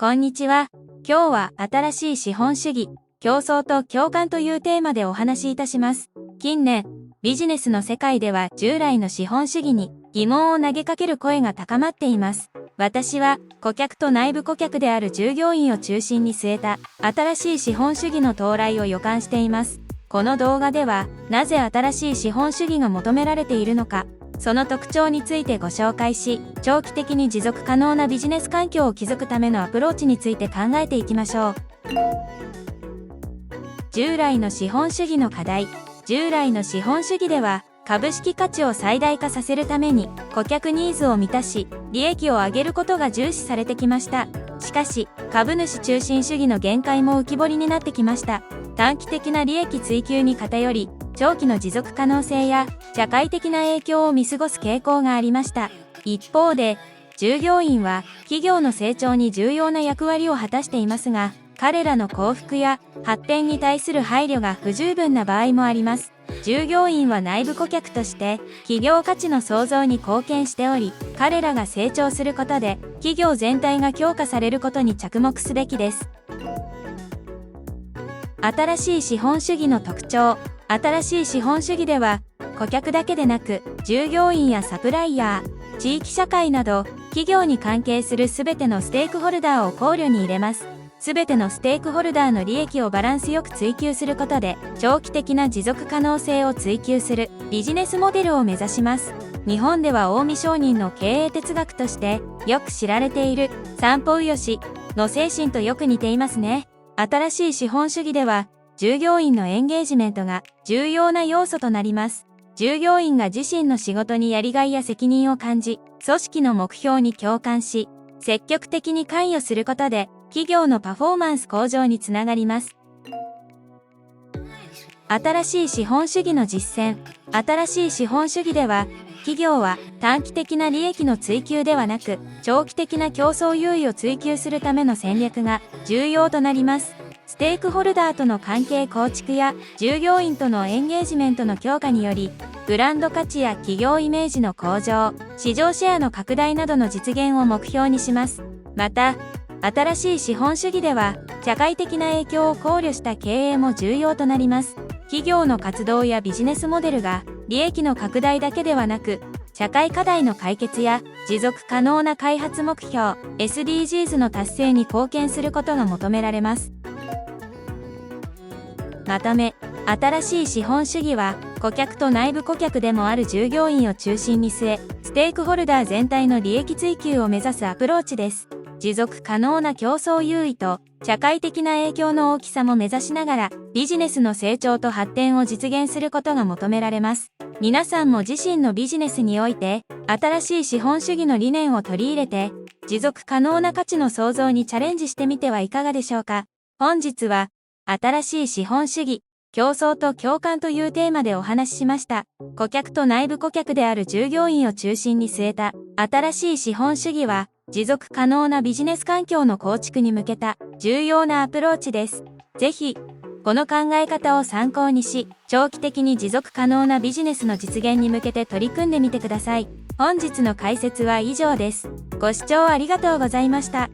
こんにちは。今日は新しい資本主義、競争と共感というテーマでお話しいたします。近年、ビジネスの世界では従来の資本主義に疑問を投げかける声が高まっています。私は顧客と内部顧客である従業員を中心に据えた新しい資本主義の到来を予感しています。この動画では、なぜ新しい資本主義が求められているのか、その特徴についてご紹介し、長期的に持続可能なビジネス環境を築くためのアプローチについて考えていきましょう。従来の資本主義の課題。従来の資本主義では、株式価値を最大化させるために、顧客ニーズを満たし、利益を上げることが重視されてきました。しかし、株主中心主義の限界も浮き彫りになってきました。短期的な利益追求に偏り、長期の持続可能性や社会的な影響を見過ごす傾向がありました。一方で、従業員は企業の成長に重要な役割を果たしていますが、彼らの幸福や発展に対する配慮が不十分な場合もあります。従業員は内部顧客として企業価値の創造に貢献しており、彼らが成長することで企業全体が強化されることに着目すべきです。新しい資本主義の特徴。新しい資本主義では、顧客だけでなく、従業員やサプライヤー、地域社会など、企業に関係するすべてのステークホルダーを考慮に入れます。すべてのステークホルダーの利益をバランスよく追求することで、長期的な持続可能性を追求するビジネスモデルを目指します。日本では近江商人の経営哲学としてよく知られている三方よしの精神とよく似ていますね。新しい資本主義では、従業員のエンゲージメントが重要な要素となります。従業員が自身の仕事にやりがいや責任を感じ、組織の目標に共感し、積極的に関与することで、企業のパフォーマンス向上につながります。新しい資本主義の実践。新しい資本主義では、企業は短期的な利益の追求ではなく、長期的な競争優位を追求するための戦略が重要となります。ステークホルダーとの関係構築や従業員とのエンゲージメントの強化により、ブランド価値や企業イメージの向上、市場シェアの拡大などの実現を目標にします。また、新しい資本主義では、社会的な影響を考慮した経営も重要となります。企業の活動やビジネスモデルが、利益の拡大だけではなく、社会課題の解決や持続可能な開発目標 SDGs の達成に貢献することが求められます。まとめ、新しい資本主義は顧客と内部顧客でもある従業員を中心に据え、ステークホルダー全体の利益追求を目指すアプローチです。持続可能な競争優位と社会的な影響の大きさも目指しながら、ビジネスの成長と発展を実現することが求められます。皆さんも自身のビジネスにおいて、新しい資本主義の理念を取り入れて、持続可能な価値の創造にチャレンジしてみてはいかがでしょうか。本日は、新しい資本主義、競争と共感というテーマでお話ししました。顧客と内部顧客である従業員を中心に据えた、新しい資本主義は、持続可能なビジネス環境の構築に向けた重要なアプローチです。ぜひ、この考え方を参考にし、長期的に持続可能なビジネスの実現に向けて取り組んでみてください。本日の解説は以上です。ご視聴ありがとうございました。